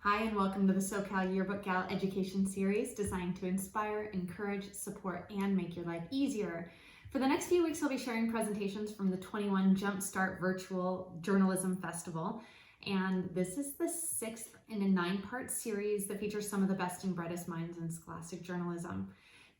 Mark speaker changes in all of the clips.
Speaker 1: Hi, and welcome to the SoCal Yearbook Gal Education Series designed to inspire, encourage, support, and make your life easier. For the next few weeks, I'll be sharing presentations from the 21 Jumpstart Virtual Journalism Festival. And this is the 6th in a 9-part series that features some of the best and brightest minds in scholastic journalism.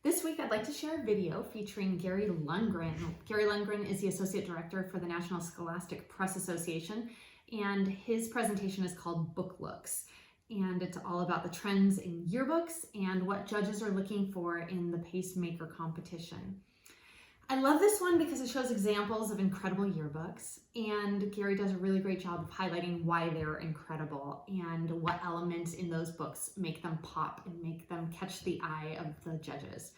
Speaker 1: This week, I'd like to share a video featuring Gary Lundgren. Gary Lundgren is the Associate Director for the National Scholastic Press Association, and his presentation is called Book Looks. And it's all about the trends in yearbooks and what judges are looking for in the pacemaker competition. I love this one because it shows examples of incredible yearbooks, and Gary does a really great job of highlighting why they're incredible and what elements in those books make them pop and make them catch the eye of the judges.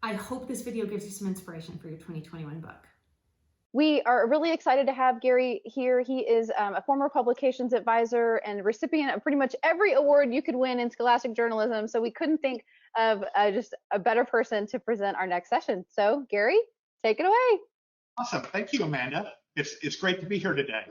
Speaker 1: I hope this video gives you some inspiration for your 2021 book.
Speaker 2: We are really excited to have Gary here. He is a former publications advisor and recipient of pretty much every award you could win in scholastic journalism. So we couldn't think of just a better person to present our next session. So Gary, take it away.
Speaker 3: Awesome. Thank you, Amanda. It's great to be here today.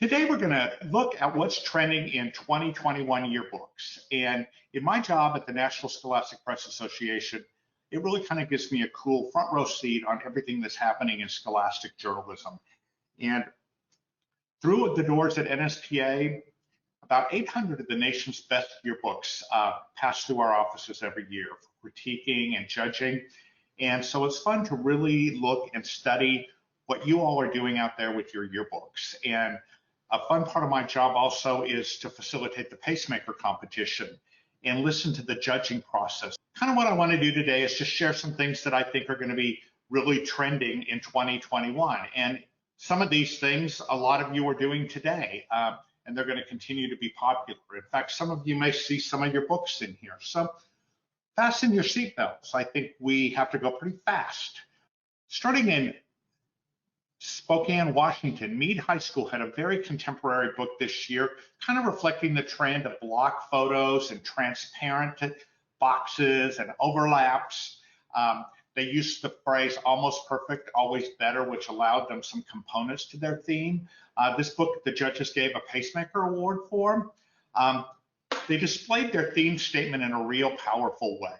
Speaker 3: Today, we're going to look at what's trending in 2021 yearbooks. And in my job at the National Scholastic Press Association, it really kind of gives me a cool front row seat on everything that's happening in scholastic journalism. And through the doors at NSPA, about 800 of the nation's best yearbooks pass through our offices every year for critiquing and judging. And so it's fun to really look and study what you all are doing out there with your yearbooks. And a fun part of my job also is to facilitate the pacemaker competition and listen to the judging process. Kind of what I want to do today is just share some things that I think are going to be really trending in 2021. And some of these things, a lot of you are doing today, and they're going to continue to be popular. In fact, some of you may see some of your books in here. So fasten your seatbelts. I think we have to go pretty fast. Starting in Spokane, Washington, Meade High School had a very contemporary book this year, kind of reflecting the trend of block photos and transparent boxes and overlaps. They used the phrase almost perfect, always better, which allowed them some components to their theme. This book, the judges gave a Pacemaker Award for. They displayed their theme statement in a real powerful way.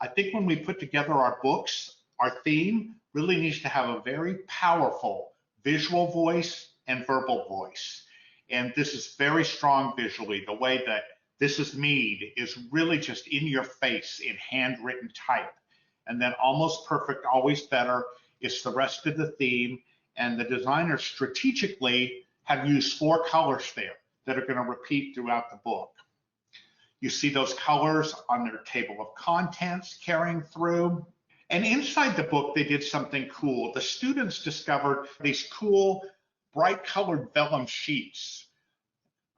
Speaker 3: I think when we put together our books, our theme really needs to have a very powerful visual voice and verbal voice. And this is very strong visually. The way that This Is Meade is really just in your face in handwritten type. And then Almost Perfect, Always Better is the rest of the theme. And the designers strategically have used 4 colors there that are going to repeat throughout the book. You see those colors on their table of contents carrying through. And inside the book, they did something cool. The students discovered these cool, bright colored vellum sheets,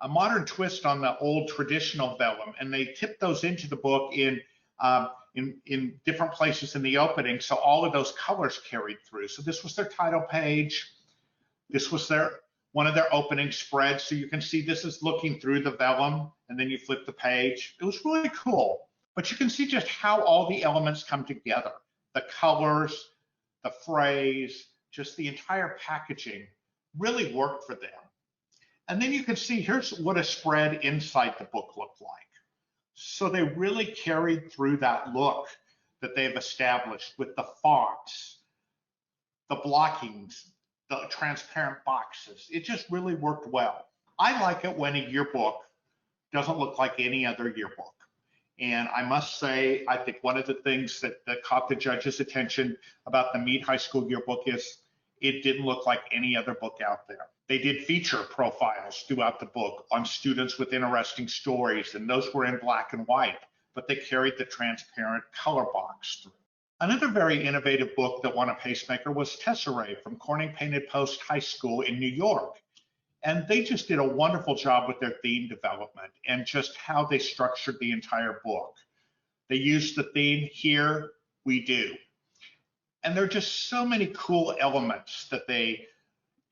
Speaker 3: a modern twist on the old traditional vellum. And they tipped those into the book in different places in the opening. So all of those colors carried through. So this was their title page. This was one of their opening spreads. So you can see this is looking through the vellum, and then you flip the page. It was really cool. But you can see just how all the elements come together. The colors, the phrase, just the entire packaging really worked for them. And then you can see here's what a spread inside the book looked like. So they really carried through that look that they've established with the fonts, the blockings, the transparent boxes. It just really worked well. I like it when a yearbook doesn't look like any other yearbook. And I must say, I think one of the things that caught the judge's attention about the Meade High School yearbook is it didn't look like any other book out there. They did feature profiles throughout the book on students with interesting stories, and those were in black and white, but they carried the transparent color box through. Another very innovative book that won a Pacemaker was Tesserae from Corning Painted Post High School in New York. And they just did a wonderful job with their theme development and just how they structured the entire book. They used the theme, Here We Do. And there are just so many cool elements that they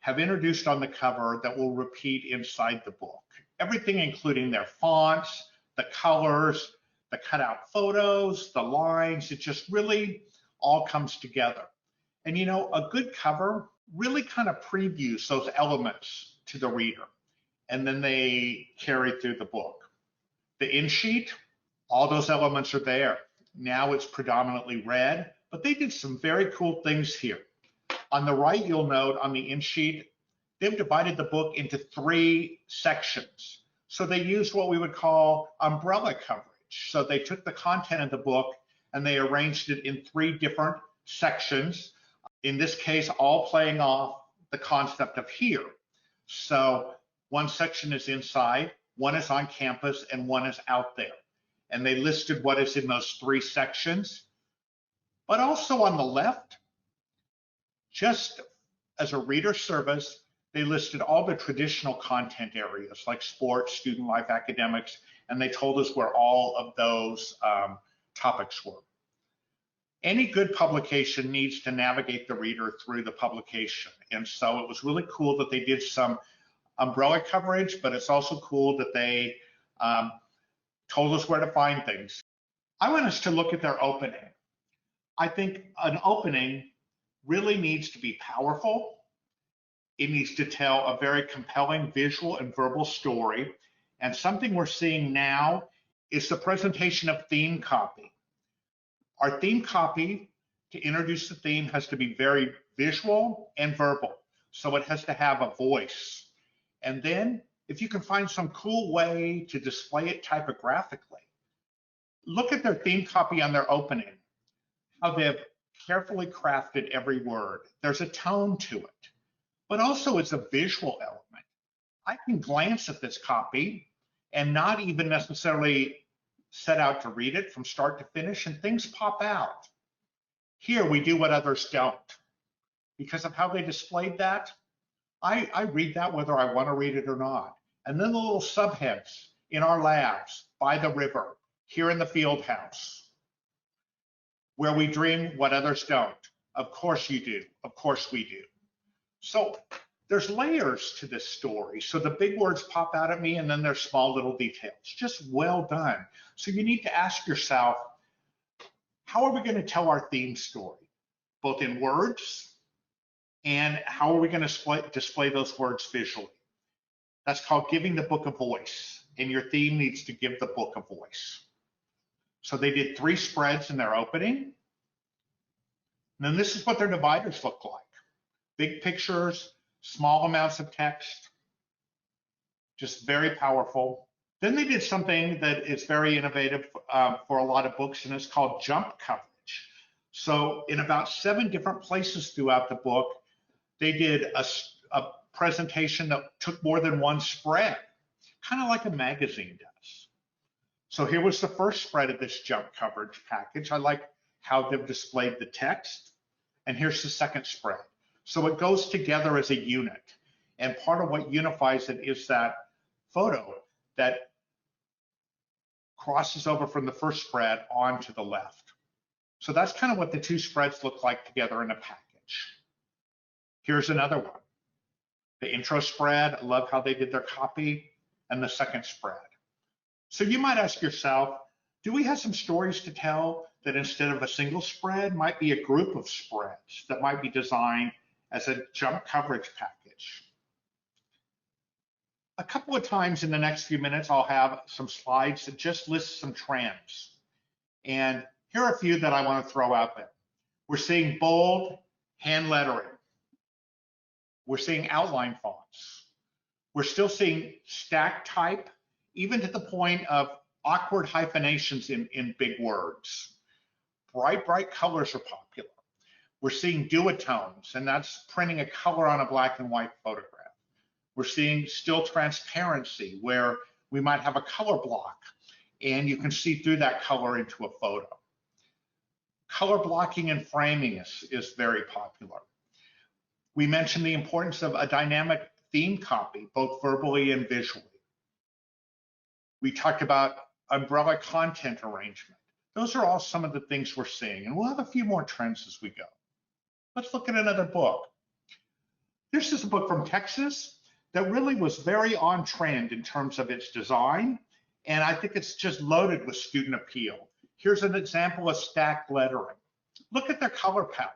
Speaker 3: have introduced on the cover that will repeat inside the book. Everything including their fonts, the colors, the cutout photos, the lines, it just really all comes together. And you know, a good cover really kind of previews those elements to the reader. and then they carry through the book. The in sheet, all those elements are there. Now it's predominantly red, but they did some very cool things here. On the right, you'll note on the in sheet, they've divided the book into 3 sections. So they used what we would call umbrella coverage. So they took the content of the book and they arranged it in 3 different sections. In this case, all playing off the concept of here. So one section is inside, one is on campus, and one is out there. And they listed what is in those 3 sections. But also on the left, just as a reader service, they listed all the traditional content areas like sports, student life, academics, and they told us where all of those topics were. Any good publication needs to navigate the reader through the publication. And so it was really cool that they did some umbrella coverage, but it's also cool that they told us where to find things. I want us to look at their opening. I think an opening really needs to be powerful. It needs to tell a very compelling visual and verbal story. And something we're seeing now is the presentation of theme copy. Our theme copy, to introduce the theme, has to be very visual and verbal. So it has to have a voice. And then if you can find some cool way to display it typographically, look at their theme copy on their opening, how they've carefully crafted every word. There's a tone to it, but also it's a visual element. I can glance at this copy and not even necessarily set out to read it from start to finish, and things pop out. Here we do what others don't. Because of how they displayed that, I read that whether I want to read it or not. And then the little subheads: in our labs, by the river, here in the field house, where we dream what others don't. Of course you do. Of course we do. So there's layers to this story. So the big words pop out at me, and then there's small little details. Just well done. So you need to ask yourself, how are we going to tell our theme story, both in words, and how are we going to display those words visually? That's called giving the book a voice, and your theme needs to give the book a voice. So they did 3 spreads in their opening. And then this is what their dividers look like. Big pictures, small amounts of text, just very powerful. Then they did something that is very innovative for a lot of books, and it's called jump coverage. So in about 7 different places throughout the book, they did a presentation that took more than 1 spread, kind of like a magazine does. So here was the first spread of this jump coverage package. I like how they've displayed the text. And here's the second spread. So it goes together as a unit. And part of what unifies it is that photo that crosses over from the first spread onto the left. So that's kind of what the 2 spreads look like together in a package. Here's another one. The intro spread, I love how they did their copy, and the second spread. So you might ask yourself, do we have some stories to tell that instead of a single spread might be a group of spreads that might be designed as a jump coverage package? A couple of times in the next few minutes, I'll have some slides that just list some trends. And here are a few that I want to throw out there. We're seeing bold hand lettering. We're seeing outline fonts. We're still seeing stack type, even to the point of awkward hyphenations in big words. Bright colors are popular. We're seeing duotones, and that's printing a color on a black and white photograph. We're seeing still transparency, where we might have a color block, and you can see through that color into a photo. Color blocking and framing is very popular. We mentioned the importance of a dynamic theme copy, both verbally and visually. We talked about umbrella content arrangement. Those are all some of the things we're seeing, and we'll have a few more trends as we go. Let's look at another book. This is a book from Texas that really was very on trend in terms of its design, and I think it's just loaded with student appeal. Here's an example of stacked lettering. Look at their color palette.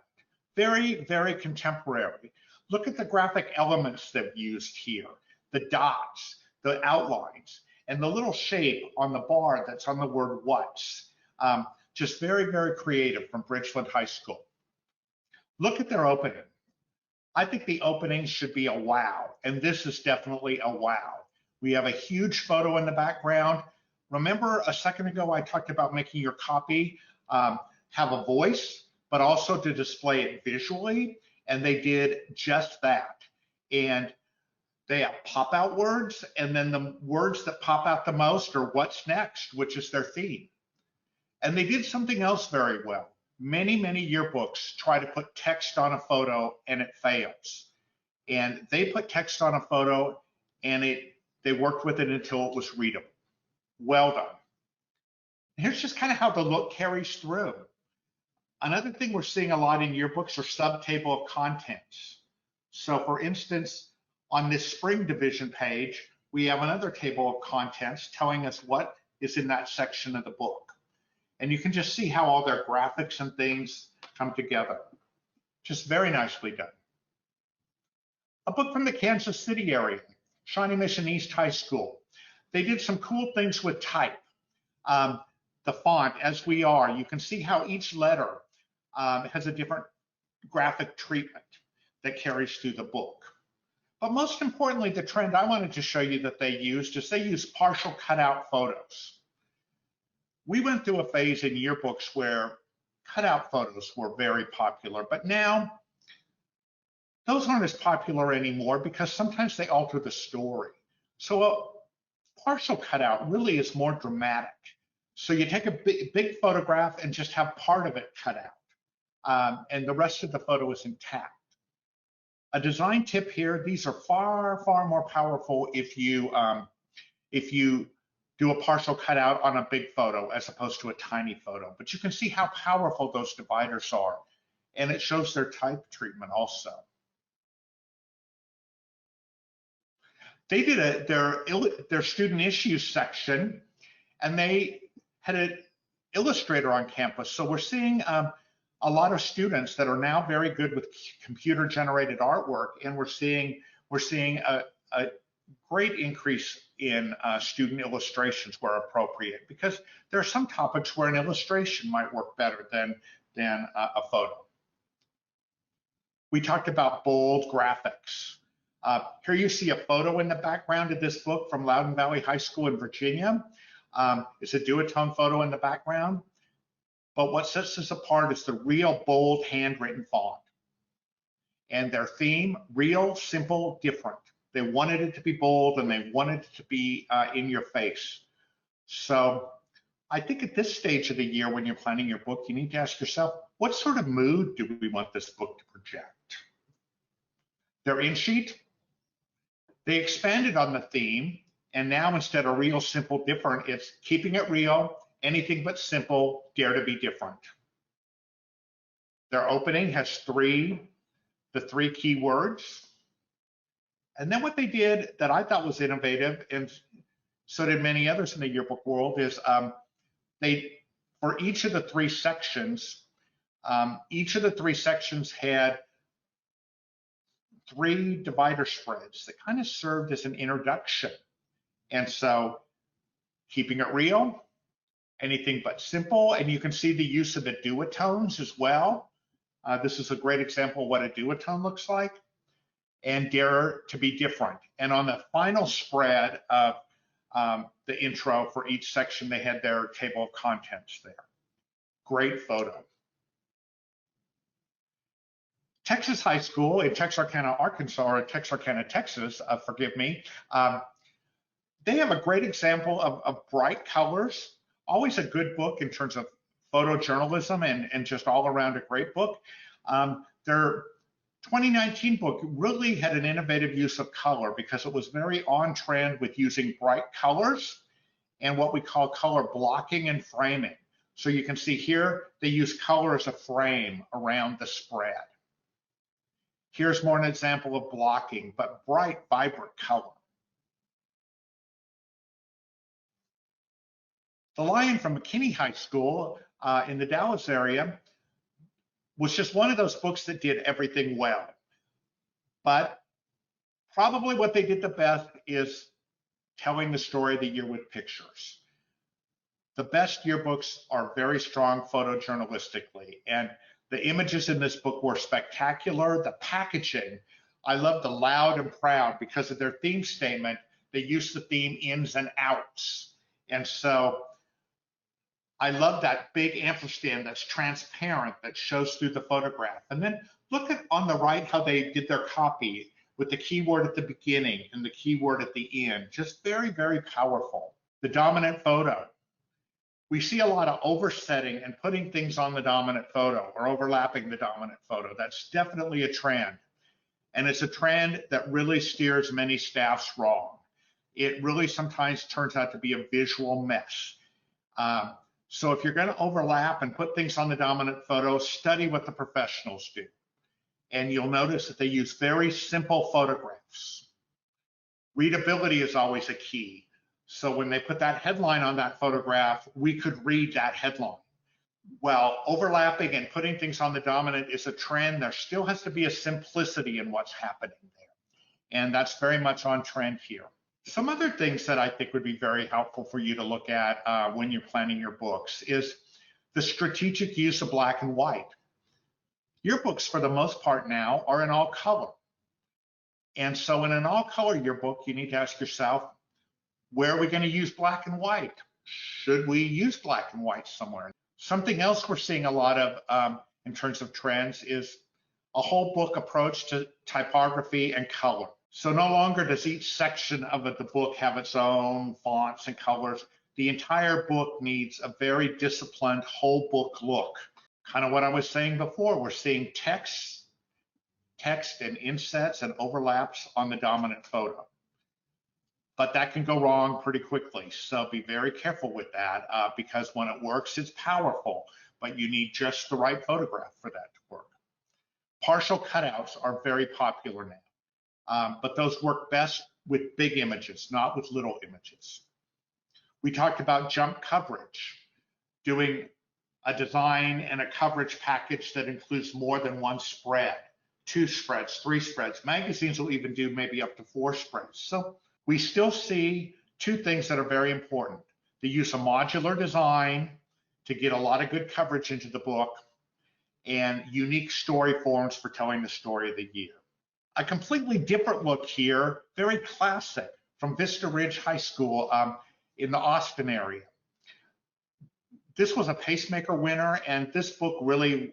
Speaker 3: Very contemporary. Look at the graphic elements they've used here. the dots, the outlines, and the little shape on the bar that's on the word what's. Just very, very creative from Bridgeland High School. Look at their opening. I think the opening should be a wow, and this is definitely a wow. We have a huge photo in the background. Remember a second ago I talked about making your copy have a voice, but also to display it visually, and they did just that. And they have pop-out words, and then the words that pop out the most are what's next, which is their theme. And they did something else very well. Many, many yearbooks try to put text on a photo and it fails. And they put text on a photo and they worked with it until it was readable. Well done. Here's just kind of how the look carries through. Another thing we're seeing a lot in yearbooks are subtable of contents. So for instance, on this spring division page, we have another table of contents telling us what is in that section of the book. And you can just see how all their graphics and things come together. Just very nicely done. A book from the Kansas City area, Shawnee Mission East High School. They did some cool things with type. The font, as we are, you can see how each letter has a different graphic treatment that carries through the book. But most importantly, the trend I wanted to show you that they used is they used partial cutout photos. We went through a phase in yearbooks where cutout photos were very popular, but now those aren't as popular anymore because sometimes they alter the story. So a partial cutout really is more dramatic. So you take a big photograph and just have part of it cut out, and the rest of the photo is intact. A design tip here, these are far, far more powerful if you do a partial cutout on a big photo as opposed to a tiny photo. But you can see how powerful those dividers are, and it shows their type treatment also. They did their student issues section, and they had an illustrator on campus. So we're seeing a lot of students that are now very good with computer generated artwork, and we're seeing a great increase in student illustrations where appropriate, because there are some topics where an illustration might work better than a photo. We talked about bold graphics. Here you see a photo in the background of this book from Loudoun Valley High School in Virginia. It's a duotone photo in the background. But what sets this apart is the real bold handwritten font. And their theme, real, simple, different. They wanted it to be bold and they wanted it to be in your face. So I think at this stage of the year when you're planning your book, you need to ask yourself, what sort of mood do we want this book to project? Their in sheet, they expanded on the theme, and now instead of real, simple, different, it's keeping it real, anything but simple, dare to be different. Their opening has the three key words. And then what they did that I thought was innovative, and so did many others in the yearbook world, is for each of the three sections had 3 divider spreads that kind of served as an introduction. And so keeping it real, anything but simple, and you can see the use of the duotones as well. This is a great example of what a duotone looks like. And dare to be different. And on the final spread of the intro for each section, they had their table of contents there. Great photo. Texas High School in Texarkana, Arkansas, or Texarkana, Texas, forgive me, they have a great example of bright colors. Always a good book in terms of photojournalism and just all around a great book. Their 2019 book really had an innovative use of color because it was very on trend with using bright colors and what we call color blocking and framing. So you can see here, they use color as a frame around the spread. Here's more an example of blocking, but bright, vibrant color. The Lion from McKinney High School in the Dallas area was just one of those books that did everything well. But Probably what they did the best is telling the story of the year with pictures. The best yearbooks are very strong photojournalistically, and the images in this book were spectacular. The packaging, I love the loud and proud because of their theme statement. They use the theme ins and outs. And so I love that big ampersand that's transparent that shows through the photograph. And then look at on the right how they did their copy with the keyword at the beginning and the keyword at the end. Just very, very powerful. The dominant photo. We see a lot of oversetting and putting things on the dominant photo or overlapping the dominant photo. That's definitely a trend. And it's a trend that really steers many staffs wrong. It really sometimes turns out to be a visual mess. So if you're going to overlap and put things on the dominant photo, study what the professionals do. And you'll notice that they use very simple photographs. Readability is always a key. So when they put that headline on that photograph, we could read that headline. Well, overlapping and putting things on the dominant is a trend. There still has to be a simplicity in what's happening there. And that's very much on trend here. Some other things that I think would be very helpful for you to look at when you're planning your books is the strategic use of black and white. Yearbooks, for the most part now, are in all color. And so in an all color yearbook, you need to ask yourself, where are we going to use black and white? Should we use black and white somewhere? Something else we're seeing a lot of in terms of trends is a whole book approach to typography and color. So no longer does each section of the book have its own fonts and colors. The entire book needs a very disciplined whole book look. Kind of what I was saying before, we're seeing text and insets and overlaps on the dominant photo. But that can go wrong pretty quickly. So be very careful with that because when it works, it's powerful, but you need just the right photograph for that to work. Partial cutouts are very popular now, but those work best with big images, not with little images. We talked about jump coverage, doing a design and a coverage package that includes more than one spread, 2 spreads, 3 spreads. Magazines will even do maybe up to 4 spreads. So we still see 2 things that are very important. The use of modular design to get a lot of good coverage into the book and unique story forms for telling the story of the year. A completely different look here, very classic, from Vista Ridge High School in the Austin area. This was a Pacemaker winner, and this book really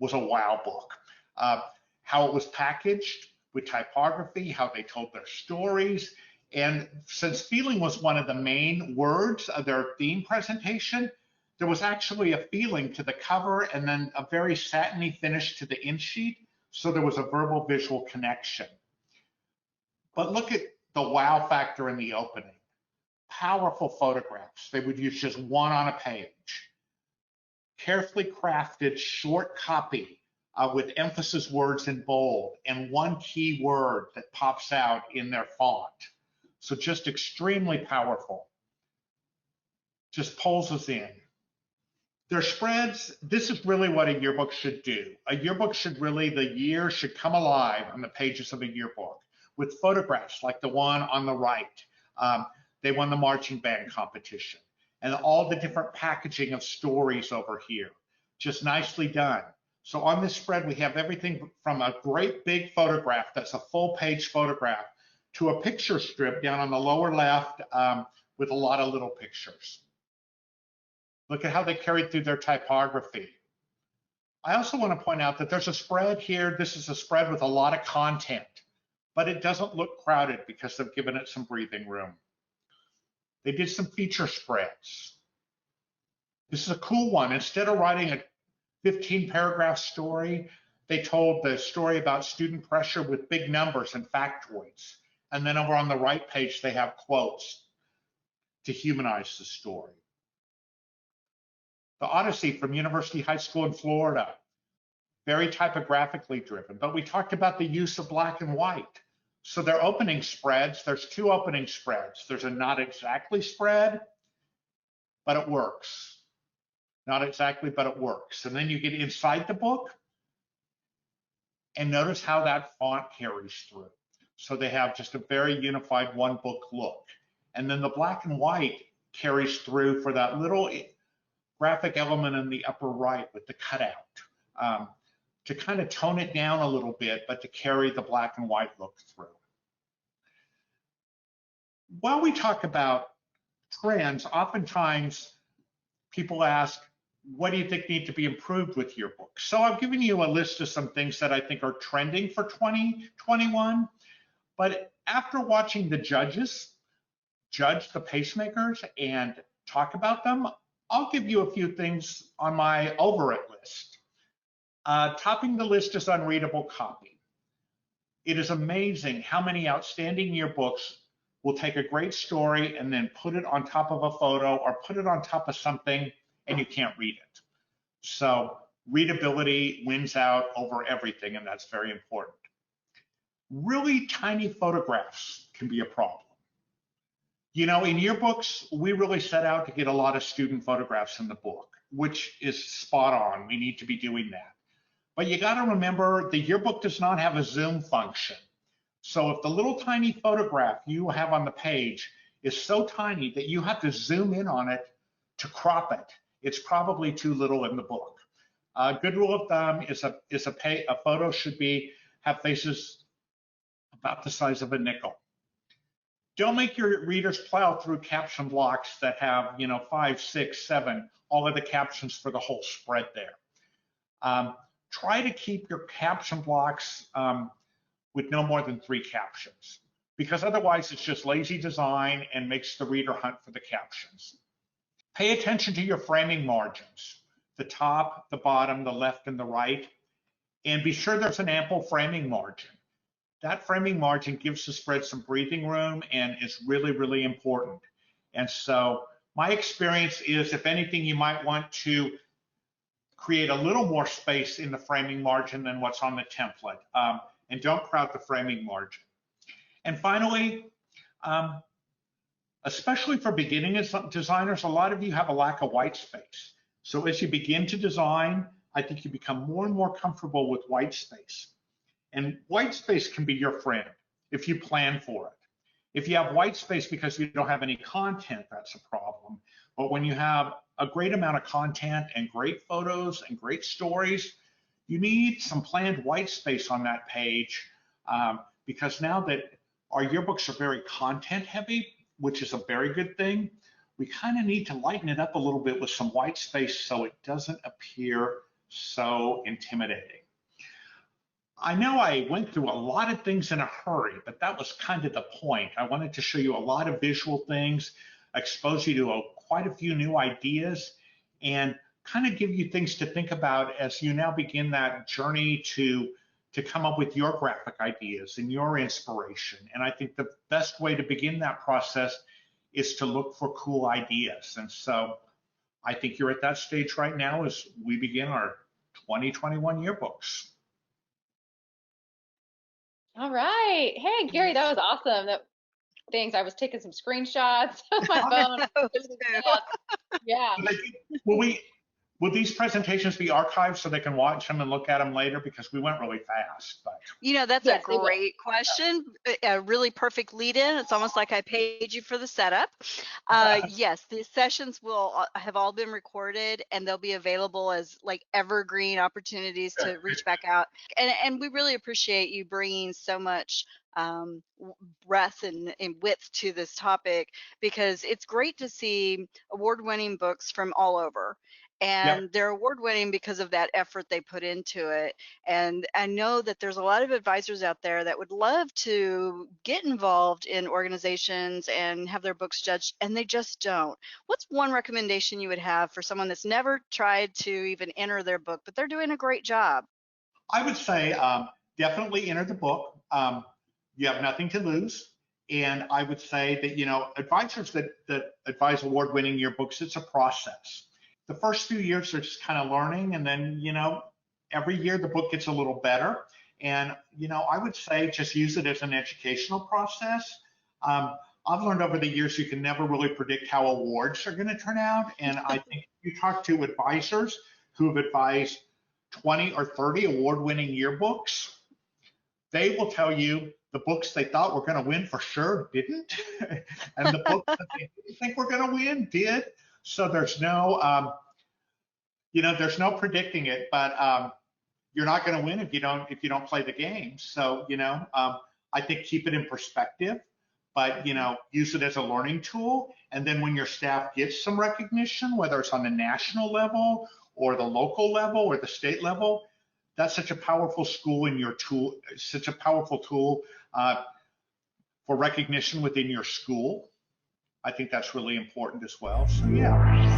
Speaker 3: was a wow book. How it was packaged with typography, how they told their stories, and since feeling was one of the main words of their theme presentation, there was actually a feeling to the cover and then a very satiny finish to the in sheet, so there was a verbal visual connection. But look at the wow factor in the opening. Powerful photographs. They would use just one on a page. Carefully crafted short copy with emphasis words in bold and one key word that pops out in their font. So just extremely powerful. Just pulls us in. Their spreads, this is really what a yearbook should do. A yearbook should really, the year should come alive on the pages of a yearbook with photographs like the one on the right. They won the marching band competition and all the different packaging of stories over here. Just nicely done. So on this spread, we have everything from a great big photograph that's a full page photograph to a picture strip down on the lower left with a lot of little pictures. Look at how they carried through their typography. I also want to point out that there's a spread here. This is a spread with a lot of content, but it doesn't look crowded because they've given it some breathing room. They did some feature spreads. This is a cool one. Instead of writing a 15-paragraph story, they told the story about student pressure with big numbers and factoids. And then over on the right page, they have quotes to humanize the story. The Odyssey from University High School in Florida, very typographically driven, but we talked about the use of black and white. So their opening spreads, there's 2 opening spreads. There's a not exactly spread, but it works. Not exactly, but it works. And then you get inside the book and notice how that font carries through. So they have just a very unified one book look. And then the black and white carries through for that little graphic element in the upper right with the cutout, to kind of tone it down a little bit, but to carry the black and white look through. While we talk about trends, oftentimes people ask, what do you think need to be improved with yearbooks? So I've given you a list of some things that I think are trending for 2021, but after watching the judges judge the pacemakers and talk about them, I'll give you a few things on my over it list. Topping the list is unreadable copy. It is amazing how many outstanding yearbooks will take a great story and then put it on top of a photo or put it on top of something and you can't read it. So readability wins out over everything, and that's very important. Really tiny photographs can be a problem. You know, in yearbooks, we really set out to get a lot of student photographs in the book, which is spot on. We need to be doing that. But you got to remember, the yearbook does not have a zoom function. So if the little tiny photograph you have on the page is so tiny that you have to zoom in on it to crop it, it's probably too little in the book. A good rule of thumb is a photo should have faces about the size of a nickel. Don't make your readers plow through caption blocks that have, 5, 6, 7, all of the captions for the whole spread there. Try to keep your caption blocks with no more than 3 captions, because otherwise it's just lazy design and makes the reader hunt for the captions. Pay attention to your framing margins, the top, the bottom, the left, and the right, and be sure there's an ample framing margin. That framing margin gives the spread some breathing room and is really, really important. And so my experience is, if anything, you might want to create a little more space in the framing margin than what's on the template, and don't crowd the framing margin. And finally, especially for beginning designers, a lot of you have a lack of white space. So as you begin to design, I think you become more and more comfortable with white space. And white space can be your friend if you plan for it. If you have white space because you don't have any content, that's a problem. But when you have a great amount of content and great photos and great stories, you need some planned white space on that page, because now that our yearbooks are very content heavy, which is a very good thing, we kind of need to lighten it up a little bit with some white space so it doesn't appear so intimidating. I know I went through a lot of things in a hurry, but that was kind of the point. I wanted to show you a lot of visual things, expose you to quite a few new ideas, and kind of give you things to think about as you now begin that journey to come up with your graphic ideas and your inspiration. And I think the best way to begin that process is to look for cool ideas. And so I think you're at that stage right now as we begin our 2021 yearbooks.
Speaker 2: All right. Hey, Gary, that was awesome. Thanks. I was taking some screenshots on my phone. Yeah.
Speaker 3: Will these presentations be archived so they can watch them and look at them later? Because we went really fast. But
Speaker 4: That's a great question. A really perfect lead in. It's almost like I paid you for the setup. Yes, these sessions will have all been recorded, and they'll be available as like evergreen opportunities to reach back out. And we really appreciate you bringing so much breadth and width to this topic, because it's great to see award-winning books from all over. And they're award-winning because of that effort they put into it. And I know that there's a lot of advisors out there that would love to get involved in organizations and have their books judged, and they just don't. What's one recommendation you would have for someone that's never tried to even enter their book, but they're doing a great job?
Speaker 3: I would say definitely enter the book. You have nothing to lose. And I would say that, advisors that advise award-winning yearbooks, it's a process. The first few years they're just kind of learning, and then every year the book gets a little better. And I would say just use it as an educational process. I've learned over the years you can never really predict how awards are going to turn out, and I think if you talk to advisors who have advised 20 or 30 award-winning yearbooks, they will tell you the books they thought were going to win for sure didn't, and the books that they didn't think were going to win did. So there's no, there's no predicting it, but you're not going to win if you don't play the game. So I think keep it in perspective, but use it as a learning tool. And then when your staff gets some recognition, whether it's on the national level or the local level or the state level, that's such a powerful such a powerful tool for recognition within your school. I think that's really important as well. So yeah.